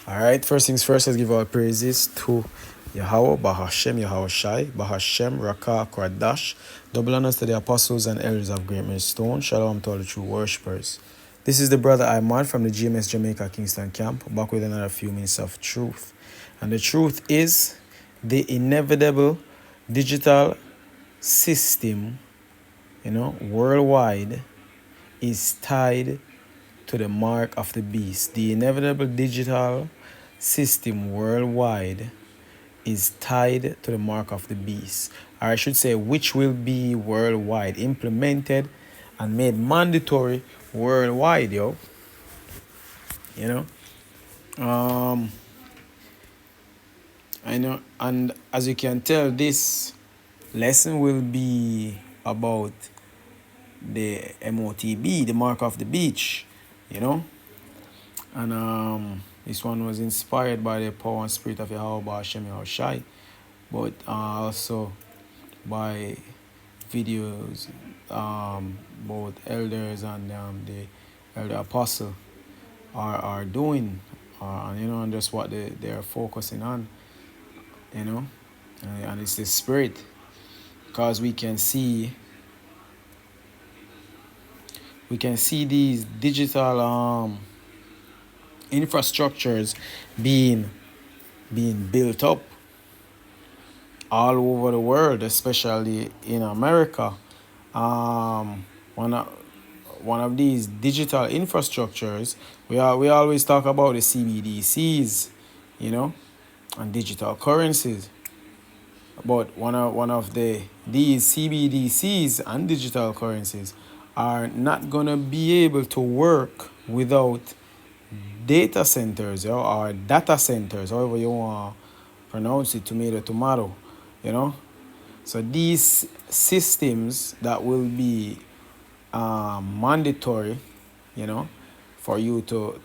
All right, first things first, let's give our praises to Yahweh, Bahashem, Yahweh Shai, Bahashem, Rakah, Kwadash. Double honors to the apostles and elders of Great Millstone. Shalom to all the true worshippers. This is the brother Imad from the GMS Jamaica Kingston camp, back with another few minutes of truth. And the truth is the inevitable digital system, worldwide is tied to the mark of the beast. The inevitable digital system worldwide is tied to the mark of the beast. Or I should say, which will be worldwide, implemented and made mandatory worldwide, yo. I know, and as you can tell, this lesson will be about the MOTB, the mark of the beach, and this one was inspired by the power and spirit of Yahweh Hashem Yahushai, but also by videos, both elders and the elder apostle are doing, and just what they are focusing on, and it's the spirit, because we can see these digital infrastructures being built up all over the world, especially in America. One of these digital infrastructures, we always talk about the CBDCs, and digital currencies. But one of these CBDCs and digital currencies are not gonna be able to work without data centers, or data centers, however you want to pronounce it, tomato, So these systems that will be mandatory, for you to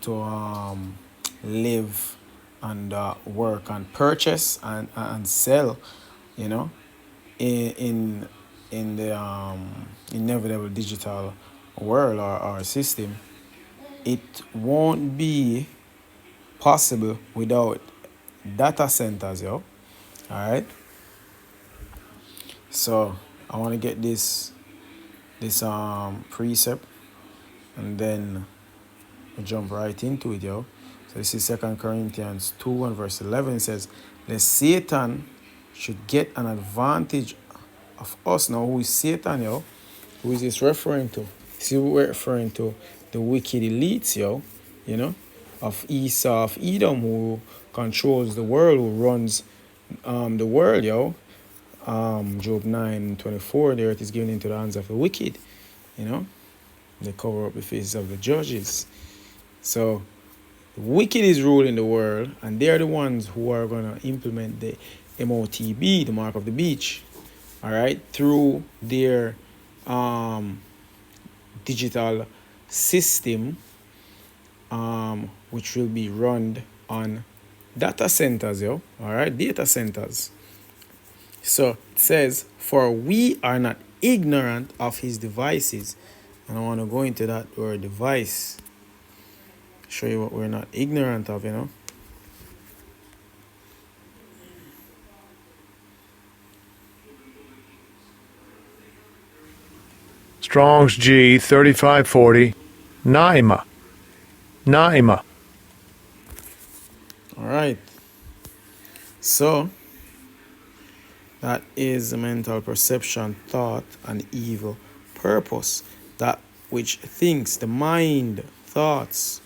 live and work and purchase and sell, in the inevitable digital world or system, it won't be possible without data centers, yo. All right. So I want to get this precept, and then we jump right into it, yo. So this is 2 Corinthians 2 and verse 11. It says, "Lest Satan should get an advantage of us." Now, who is Satan, yo? Who is this referring to? See, we're referring to the wicked elites, yo, of Esau, of Edom, who controls the world, who runs the world, yo. Job 9:24, the earth is given into the hands of the wicked, They cover up the faces of the judges. So the wicked is ruling the world, and they're the ones who are going to implement the MOTB, the mark of the beach, all right, through their digital system, which will be run on data centers, yo. All right, data centers. So it says, "For we are not ignorant of his devices." And I want to go into that word device, show you what we're not ignorant of, Strong's G 3540, Naima. All right. So that is a mental perception, thought, and evil purpose. That which thinks, the mind, thoughts,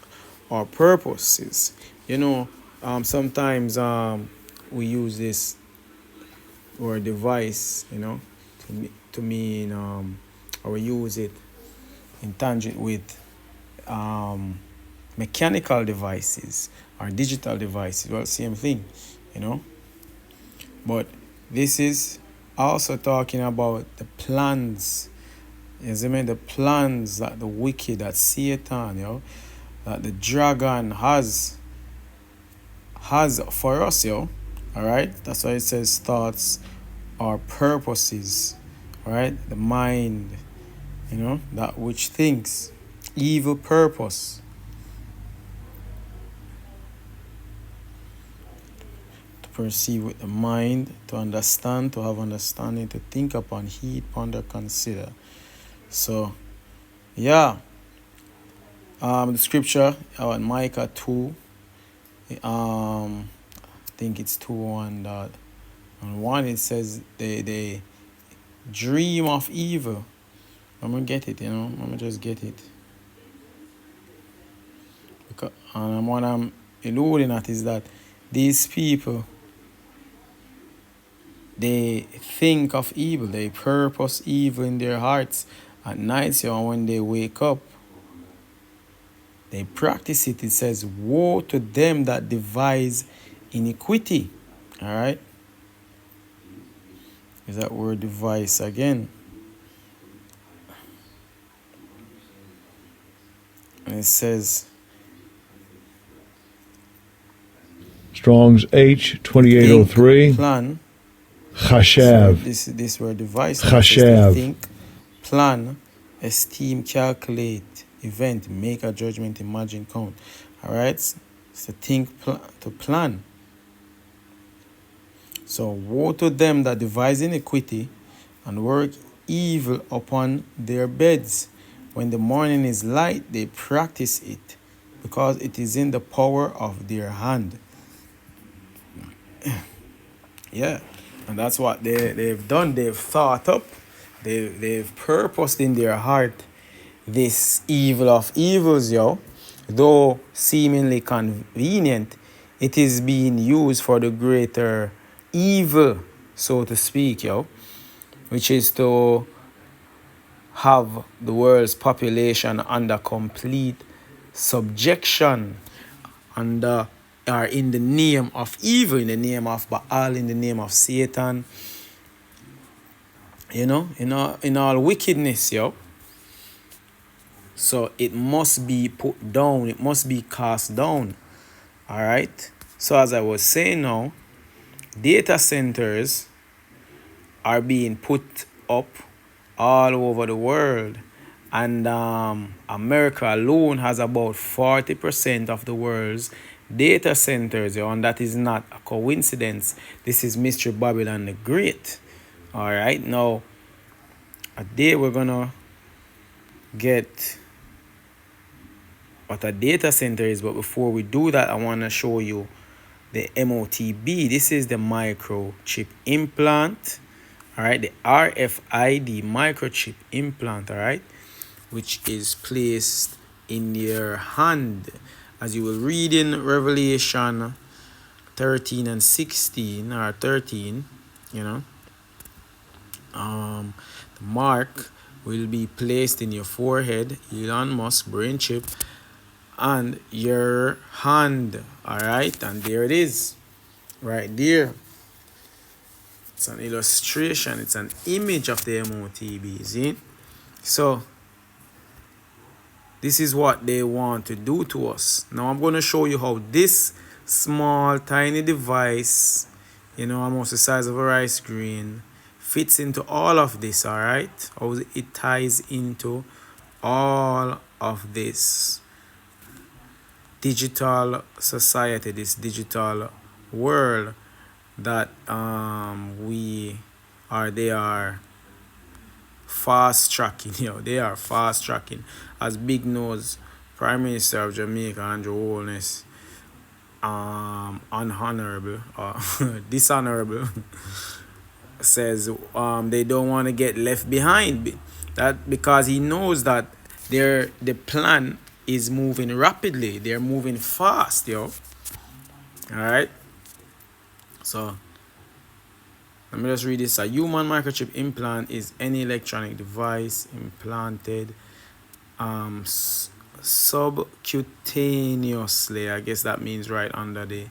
or purposes. Sometimes we use this word device, to mean, or we use it in tangent with mechanical devices or digital devices. Well, same thing, But this is also talking about the plans. The plans that the wicked, that Satan, that the dragon has for us, All right. That's why it says thoughts or purposes. All right. The mind, that which thinks, evil purpose. perceive with the mind, to understand, to have understanding, to think upon, heed, ponder, consider. So, yeah. The scripture, Micah 2, I think it's 2 and 1, it says they dream of evil. I'm gonna get it, I'm gonna just get it. And what I'm alluding at is that these people, they think of evil, they purpose evil in their hearts at night, and when they wake up, they practice it. It says, woe to them that devise iniquity. All right? Is that word devise again? And it says, Strong's H 2803. Plan. Chashav. This word devise. Chashav. Think, plan, esteem, calculate, event, make a judgment, imagine, count. All right? So think, to plan. So woe to them that devise iniquity and work evil upon their beds. When the morning is light, they practice it, because it is in the power of their hand. Yeah, and that's what they've done. They've thought up, they've purposed in their heart this evil of evils, though seemingly convenient, it is being used for the greater evil, so to speak, which is to have the world's population under complete subjection, under are in the name of evil, in the name of Baal, in the name of Satan, in all wickedness, So it must be put down, it must be cast down. All right. So as I was saying now, data centers are being put up all over the world, and America alone has about 40% of the world's data centers, and that is not a coincidence. This is Mr. Babylon the Great. All right, now a day we're gonna get what a data center is, but before we do that, I want to show you the MOTB. This is the microchip implant. All right, the RFID microchip implant, all right, which is placed in your hand. As you will read in Revelation 13 and 16, or 13, the mark will be placed in your forehead, Elon Musk brain chip, and your hand, all right, and there it is, right there. It's an illustration, it's an image of the MOTB, see? So, this is what they want to do to us. Now, I'm going to show you how this small, tiny device, almost the size of a rice grain, fits into all of this, all right? How it ties into all of this digital society, this digital world that they are fast tracking, they are fast tracking. As Big Nose, Prime Minister of Jamaica, Andrew Holness, unhonorable or dishonorable, says they don't want to get left behind. That because he knows that the plan is moving rapidly. They're moving fast, All right. So let me just read this. A human microchip implant is any electronic device implanted subcutaneously. I guess that means right under the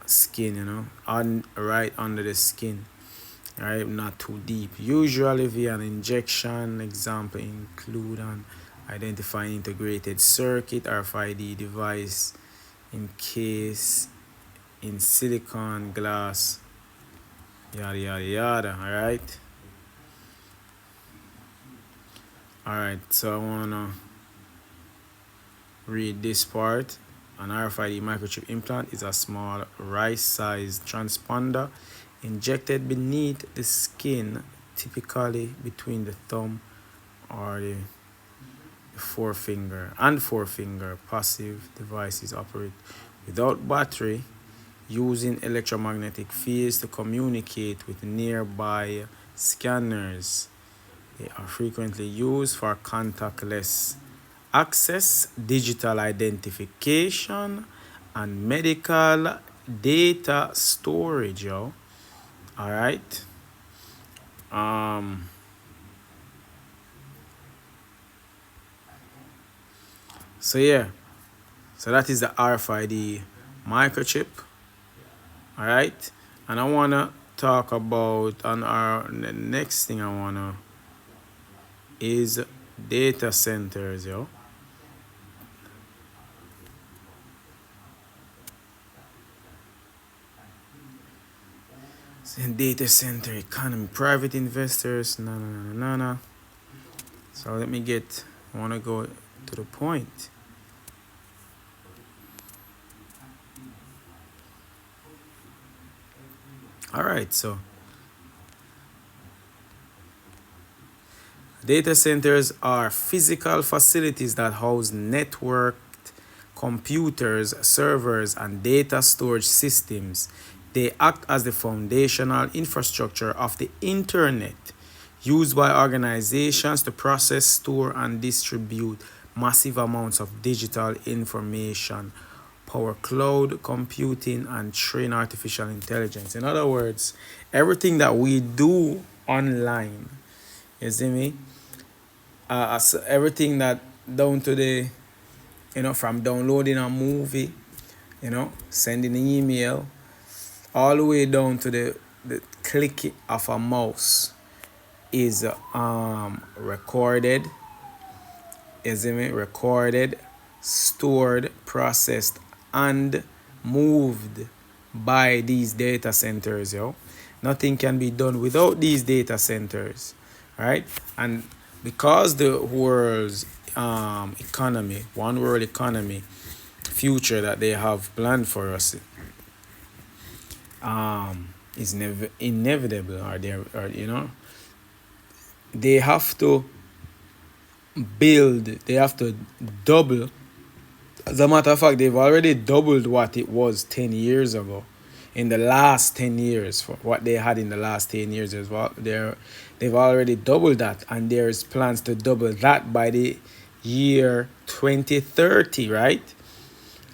skin, right under the skin. All right, not too deep. Usually via an injection. Example include an identifying integrated circuit RFID device encased in silicon glass, yada yada yada. All right, so I wanna read this part. An RFID microchip implant is a small rice-sized transponder injected beneath the skin, typically between the thumb or the forefinger and forefinger. Passive devices operate without battery, using electromagnetic fields to communicate with nearby scanners. They are frequently used for contactless access, digital identification, and medical data storage, yo. All right. Um, so yeah, so that is the RFID microchip. All right, and I wanna talk about on our the next thing I wanna is data centers, yo. So data center economy, private investors, na. So let me get. I wanna go to the point. All right, so data centers are physical facilities that house networked computers, servers, and data storage systems. They act as the foundational infrastructure of the internet, used by organizations to process, store, and distribute massive amounts of digital information, power cloud computing, and train artificial intelligence. In other words, everything that we do online, you see me? Everything that down to the, from downloading a movie, sending an email, all the way down to the click of a mouse is recorded, is it recorded, stored, processed, and moved by these data centers, yo. Nothing can be done without these data centers, right? And because the world's economy, one world economy future that they have planned for us is inevitable, or they have to they have to double. As a matter of fact, they've already doubled what it was 10 years ago. In the last 10 years, for what they had in the last 10 years as well, they've already doubled that, and there's plans to double that by the year 2030, right?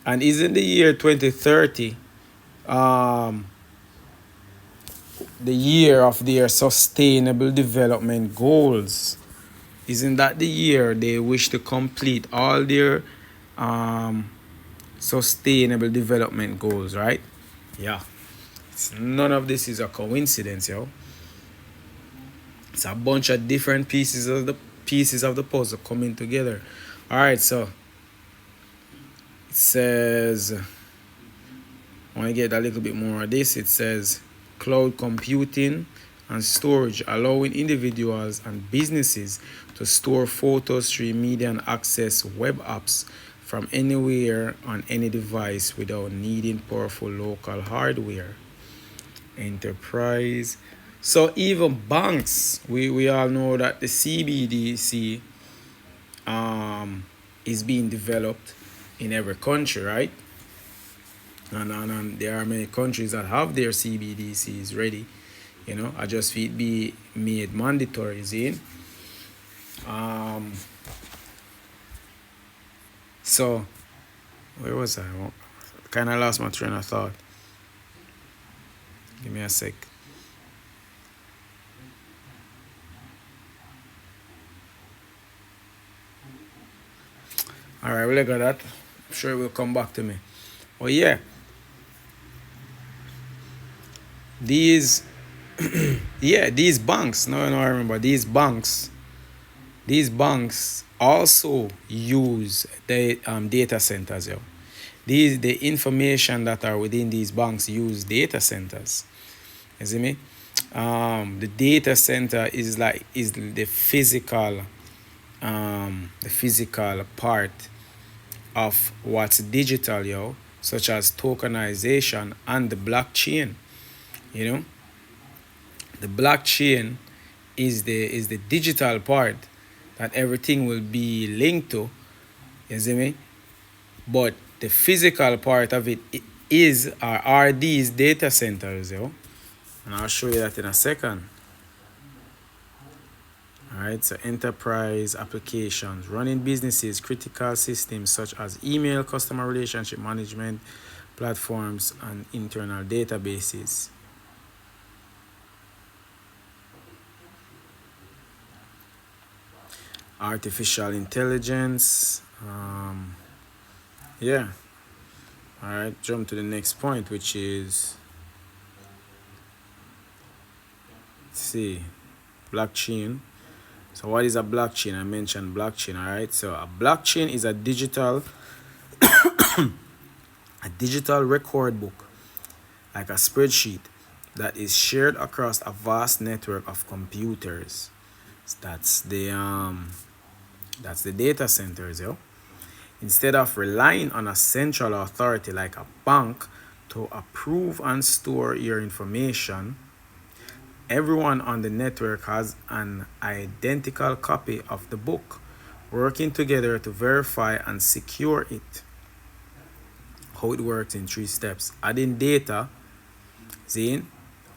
And isn't the year 2030 the year of their sustainable development goals? Isn't that the year they wish to complete all their sustainable development goals, right? Yeah. None of this is a coincidence, yo. It's a bunch of different pieces of the puzzle coming together. All right, so it says, I want to get a little bit more of this. It says cloud computing and storage, allowing individuals and businesses to store photos, stream media, and access web apps from anywhere on any device without needing powerful local hardware. Enterprise. So even banks, we all know that the CBDC is being developed in every country, right? And there are many countries that have their CBDCs ready. I just feel be made mandatory, see? So where was I? Kind of lost my train of thought. Give me a sec. All right, we'll look at that. I'm sure it will come back to me. Oh yeah, these these banks. No, I remember these banks. These banks also use the data centers, yo. The information that are within these banks use data centers. You see me? The data center is the physical part of what's digital, yo, such as tokenization and the blockchain. You know, the blockchain is the digital part that everything will be linked to. You see me? But the physical part of it is or are these data centers, yo. And I'll show you that in a second. All right, so enterprise applications, running businesses, critical systems such as email, customer relationship management, platforms, and internal databases. Artificial intelligence. Yeah. All right, jump to the next point, which is, let's see, blockchain. So what is a blockchain? I mentioned blockchain. All right, so a blockchain is a digital record book, like a spreadsheet, that is shared across a vast network of computers. That's the data centers, yo. Instead of relying on a central authority like a bank to approve and store your information, everyone on the network has an identical copy of the book, working together to verify and secure it. How it works in 3 steps: adding data,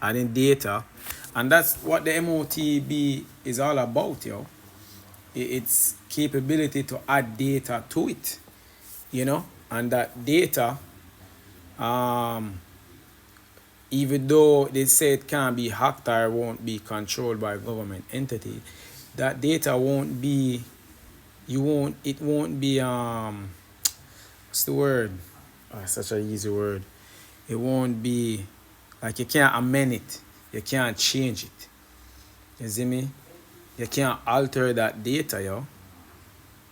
adding data, and that's what the MOTB is all about, yo. Its capability to add data to it, you know, and that data, even though they say it can't be hacked or won't be controlled by a government entity, that data won't be, it won't be, what's the word? Oh, such a easy word. It won't be, like, you can't amend it, you can't change it. You see me? You can't alter that data, yo.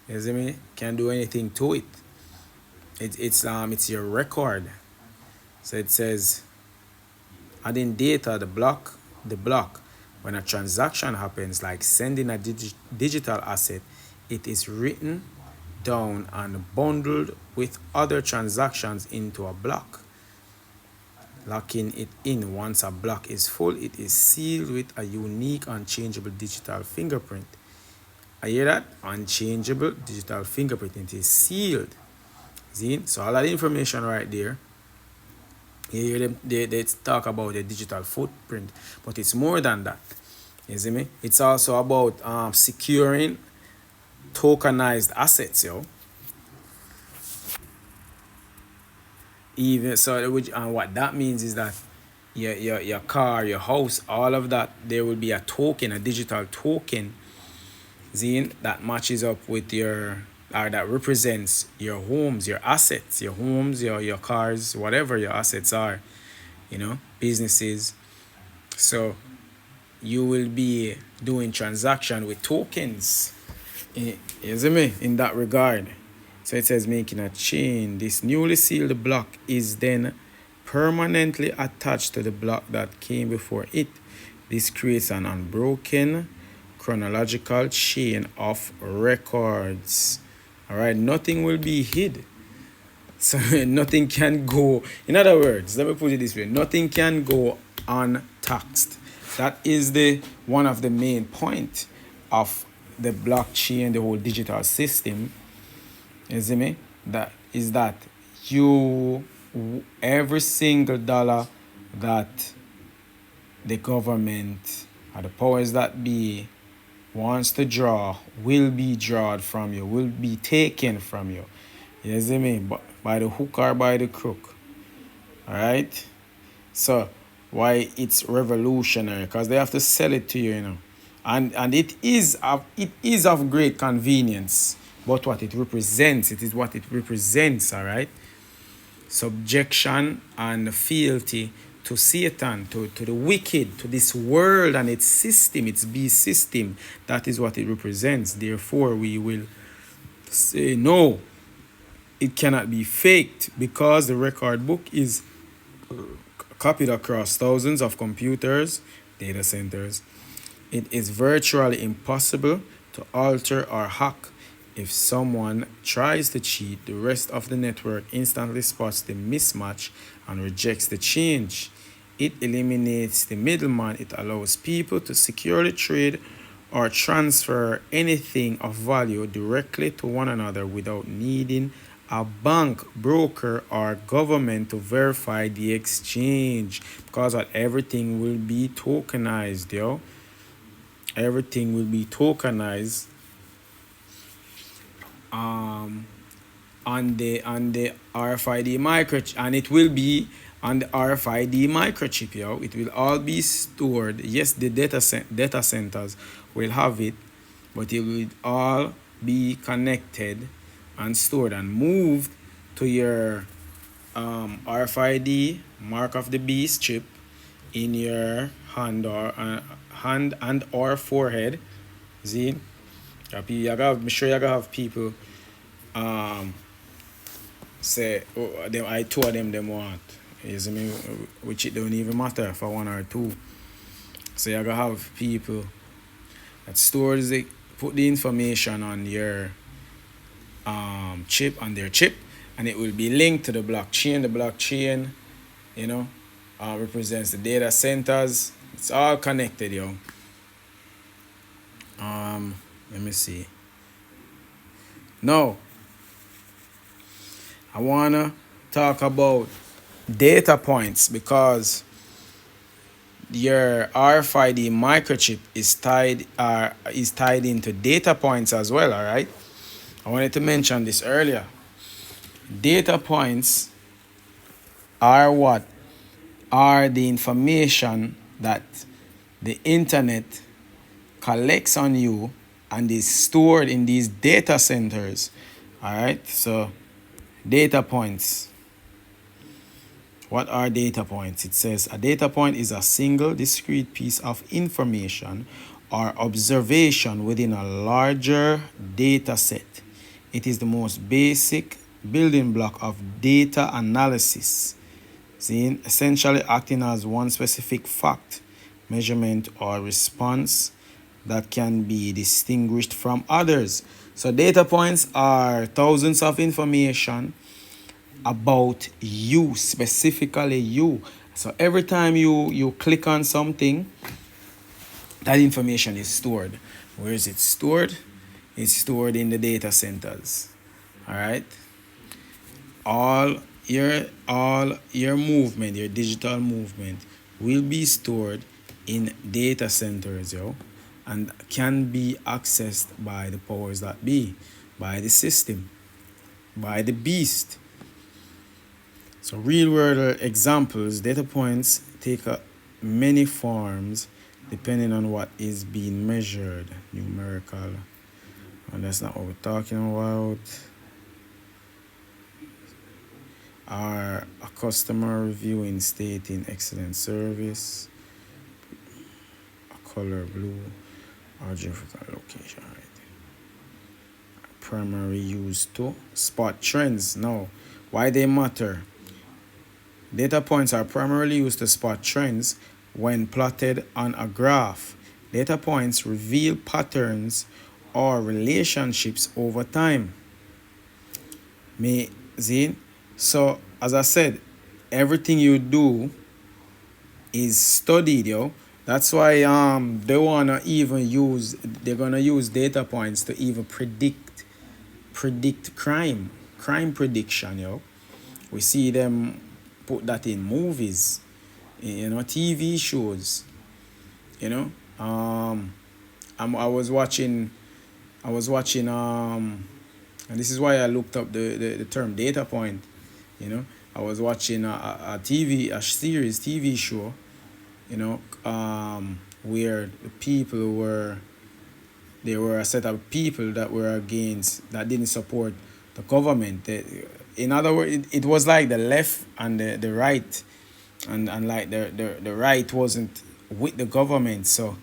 You see me? Can't do anything to it. It's your record. So it says, adding data, the block. When a transaction happens, like sending a digital asset, it is written down and bundled with other transactions into a block. Locking it in, once a block is full, it is sealed with a unique unchangeable digital fingerprint. I hear that? Unchangeable digital fingerprint. It is sealed. See? So all that information right there, you hear them, they talk about the digital footprint, but it's more than that. You see me? It's also about securing tokenized assets, yo. Even so, and what that means is that your car, your house, all of that, there will be a token, a digital token, Zine, that matches up with your, or that represents your homes, your assets, your cars, whatever your assets are, you know, businesses. So you will be doing transaction with tokens, you see me, in that regard. So it says making a chain. This newly sealed block is then permanently attached to the block that came before it. This creates an unbroken chronological chain of records. All right, nothing will be hid. So nothing can go, in other words, let me put it this way, nothing can go untaxed. That is the one of the main point of the blockchain, the whole digital system. You see me? That is that you, every single dollar that the government or the powers that be wants to draw will be drawn from you, will be taken from you. You see me? But by the hook or by the crook. All right? So why it's revolutionary? Because they have to sell it to you, you know. And it is of great convenience. But what it represents, it is what it represents, all right? Subjection and fealty to Satan, to the wicked, to this world and its system, its beast system. That is what it represents. Therefore, we will say, no, it cannot be faked, because the record book is copied across thousands of computers, data centers. It is virtually impossible to alter or hack. If someone tries to cheat, the rest of the network instantly spots the mismatch and rejects the change. It eliminates the middleman. It allows people to securely trade or transfer anything of value directly to one another without needing a bank, broker, or government to verify the exchange. Because everything will be tokenized, yo. Everything will be tokenized um, on the RFID microchip, and it will be on the RFID microchip, yo. It will all be stored. Yes, the data centers will have it, but it will all be connected and stored and moved to your RFID mark of the beast chip in your hand and or forehead. See, I'm sure you gotta have people um say, oh, them, I two of them want. You see me, which it don't even matter for one or two. So you gotta have people that stores it, put the information on your chip, on their chip, and it will be linked to the blockchain. The blockchain, you know, represents the data centers. It's all connected, yo. Let me see. Now, I wanna talk about data points because your RFID microchip is tied into data points as well. All right. I wanted to mention this earlier. Data points are what are the information that the internet collects on you and is stored in these data centers. All right. So data points. What are data points? It says a data point is a single discrete piece of information or observation within a larger data set. It is the most basic building block of data analysis, essentially acting as one specific fact, measurement, or response that can be distinguished from others. So data points are thousands of information about you, specifically you. So every time you click on something, that information is stored. Where is it stored? It's stored in the data centers. All right. All your movement, your digital movement, will be stored in data centers, yo, and can be accessed by the powers that be, by the system, by the beast. So real world examples, data points take many forms depending on what is being measured, numerical, and that's not what we're talking about. Are a customer reviewing stating excellent service, a color blue, or geographical location, right? Primary use to spot trends. Now, why they matter? Data points are primarily used to spot trends when plotted on a graph. Data points reveal patterns or relationships over time. So, as I said, everything you do is studied, yo. That's why they're gonna use data points to even predict crime prediction, yo. We see them put that in movies, TV shows, you know. I was watching, and this is why I looked up the term data point. I was watching a TV show, where the people there were a set of people that were that didn't support the government. In other words, it was like the left and the right, and like the right wasn't with the government. So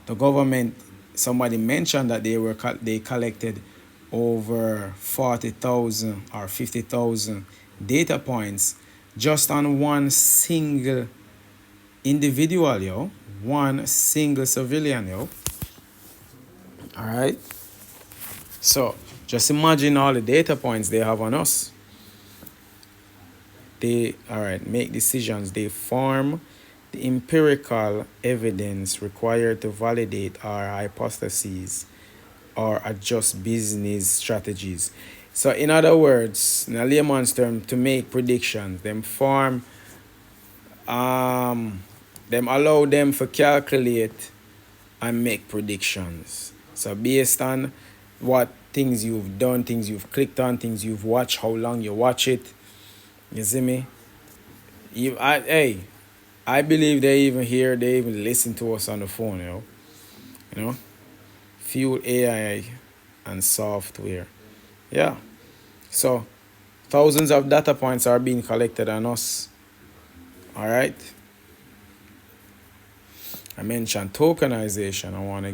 the government, somebody mentioned that they collected over 40,000 or 50,000 data points just on one single individual, yo, one single civilian, yo. All right. So Just imagine all the data points they have on us. They, all right, make decisions. They form the empirical evidence required to validate our hypotheses or adjust business strategies. So, in other words, in a layman's term, to make predictions, them allow them to calculate and make predictions. So, based on what things you've done, things you've clicked on, things you've watched, how long you watch it, you see me? I believe they even listen to us on the phone, you know, fuel AI and software. Yeah. So thousands of data points are being collected on us. All right. I mentioned tokenization. I want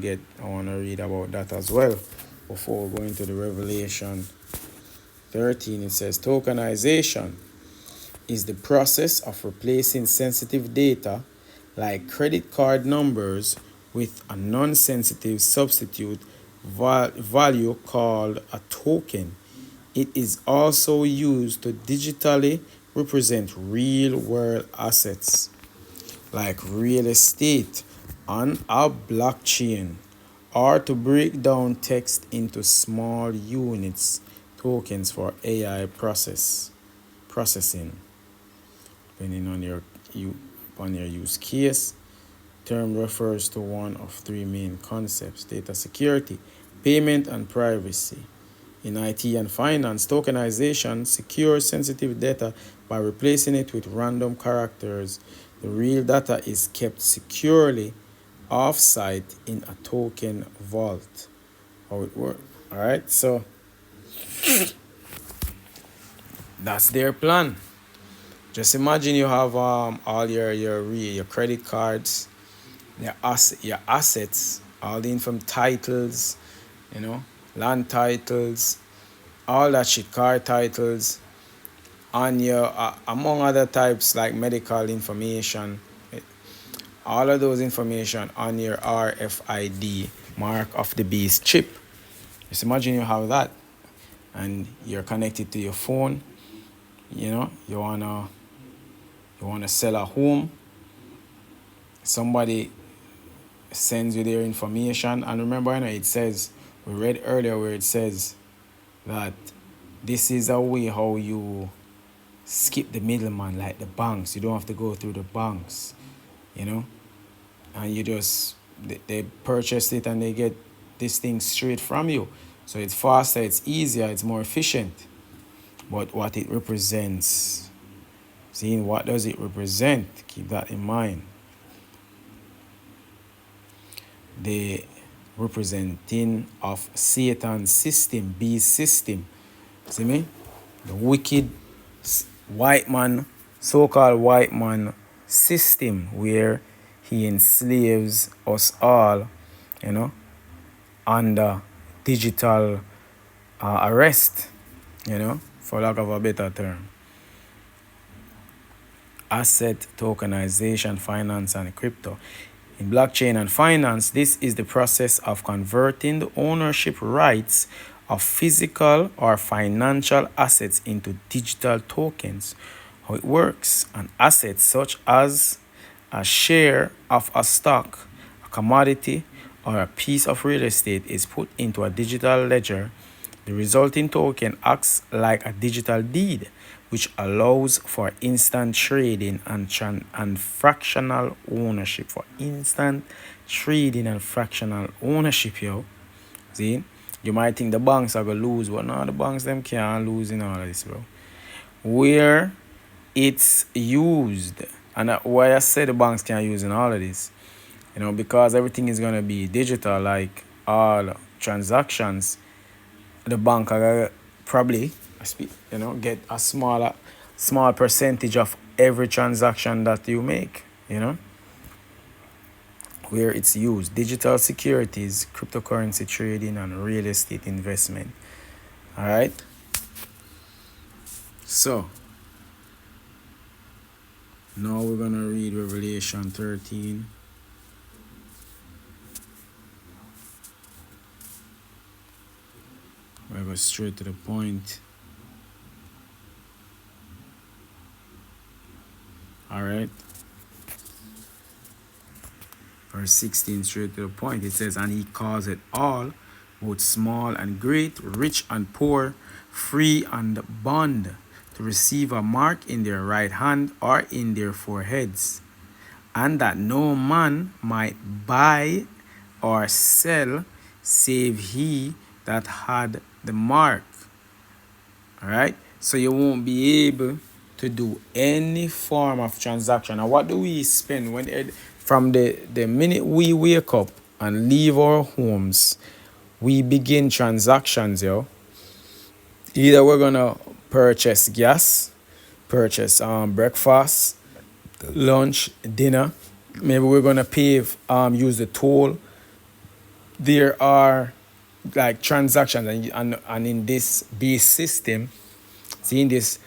to read about that as well before we go into the Revelation 13. It says tokenization is the process of replacing sensitive data like credit card numbers with a non-sensitive substitute value called a token. It is also used to digitally represent real-world assets like real estate on a blockchain or to break down text into small units, tokens for AI processing. Depending on your use case, term refers to one of three main concepts: data security, payment, and privacy. In IT and finance, tokenization secures sensitive data by replacing it with random characters. The real data is kept securely off-site in a token vault. How it works. All right, so that's their plan. Just imagine you have all your credit cards, your assets, all the info titles, land titles, all that shit, car titles, on your among other types like medical information, all of those information on your RFID, mark of the beast chip. Just imagine you have that, and you're connected to your phone. You wanna sell a home. Somebody sends you their information, and remember, it says, we read earlier where it says that this is a way how you skip the middleman, like the banks. You don't have to go through the banks, and you just they purchase it and they get this thing straight from you. So it's faster, it's easier, it's more efficient. But what it represents, seeing what does it represent, keep that in mind. The representing of Satan's system, beast system. See me? The wicked white man, so-called white man system, where he enslaves us all, under digital arrest, for lack of a better term. Asset tokenization, finance, and crypto. In blockchain and finance, this is the process of converting the ownership rights of physical or financial assets into digital tokens. How it works: an asset such as a share of a stock, a commodity, or a piece of real estate is put into a digital ledger. The resulting token acts like a digital deed, which allows for instant trading and fractional ownership. Yo. See? You might think the banks are going to lose, but no, the banks them can't lose in all of this, bro. Where it's used, and why I say the banks can't use in all of this, because everything is going to be digital, like all transactions, the bank are probably, get a small percentage of every transaction that you make, where it's used: digital securities, cryptocurrency trading, and real estate investment. All right. So now we're going to read Revelation 13. go straight to the point. All right. Verse 16, straight to the point. It says, and he calls it all, both small and great, rich and poor, free and bond, to receive a mark in their right hand or in their foreheads, and that no man might buy or sell save he that had the mark. All right. So you won't be able to do any form of transaction. And what do we spend from the minute we wake up and leave our homes? We begin transactions, yo. Either we're gonna purchase gas, purchase breakfast, lunch, dinner. Maybe we're gonna pay, use the toll. There are like transactions, and in this base system, seeing this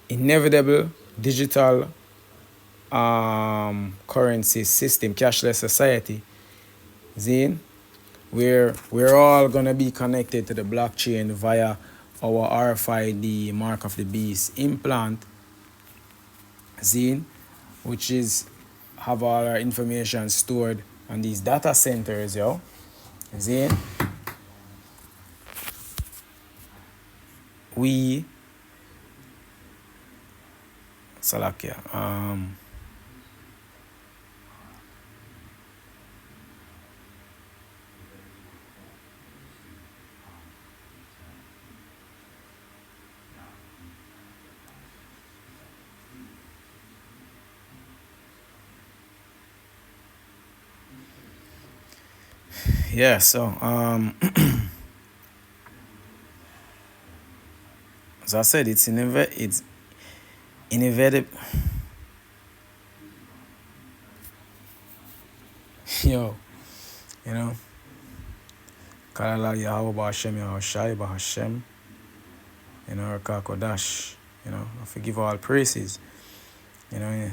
inevitable digital currency system, cashless society, seeing we're all gonna be connected to the blockchain via our RFID mark of the beast implant, seeing, which is have all our information stored on these data centers, yo. Seeing we Salakia. Yeah, so as I said, it's inevitable. Yo, you know, Kalala Yahweh Ba'Hashem Yahushai Ba'Hashem, you know, Kodash, you know, I forgive all praises, you know. Yeah.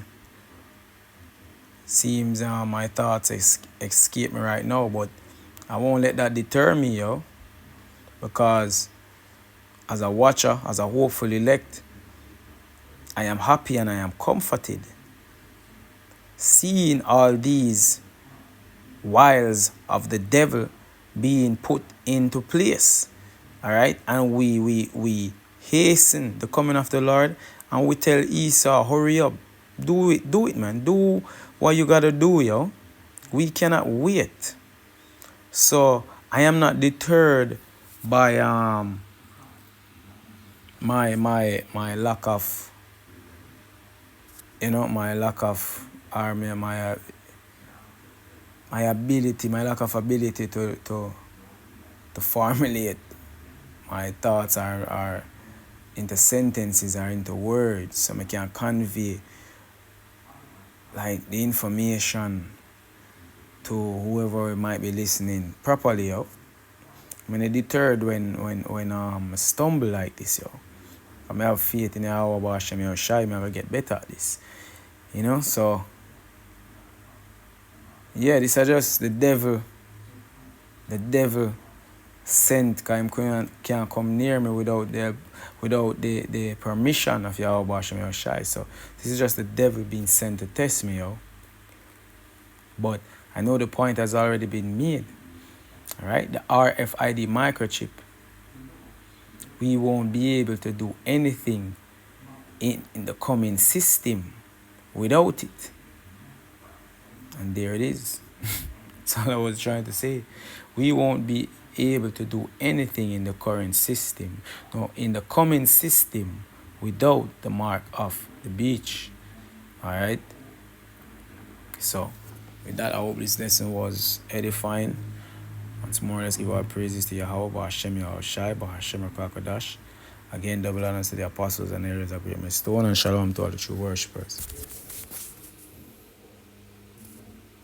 Seems my thoughts escape me right now, but I won't let that deter me, yo, because as a watcher, as a hopeful elect, I am happy and I am comforted seeing all these wiles of the devil being put into place. All right, and we hasten the coming of the Lord, and we tell Esau, hurry up, do it, man, do what you gotta do, yo. We cannot wait. So I am not deterred by my lack of, you know, my lack of army, my ability, my lack of ability to formulate my thoughts are into sentences or into words, so I can convey like the information to whoever might be listening properly, yo. I'm deterred when I stumble like this, yo. I have faith in Yahweh Ba'Hashem Yahushai, I'm gonna get better at this, you know. So yeah, this is just the devil sent, because him can't come near me without the permission of Yahweh Ba'Hashem Yahushai. So this is just the devil being sent to test me, yo. But I know the point has already been made. All right, the RFID microchip, we won't be able to do anything in the coming system without it. And there it is. That's all I was trying to say. We won't be able to do anything in the current system, no, in the coming system, without the mark of the beach. All right. So with that, I hope this lesson was edifying. Once more, let's give our praises to Yahweh Ba'Hashem Yahushai Ba'Hashem Kodash. Again, double honors to the apostles and areas of great stone, and shalom to all the true worshippers.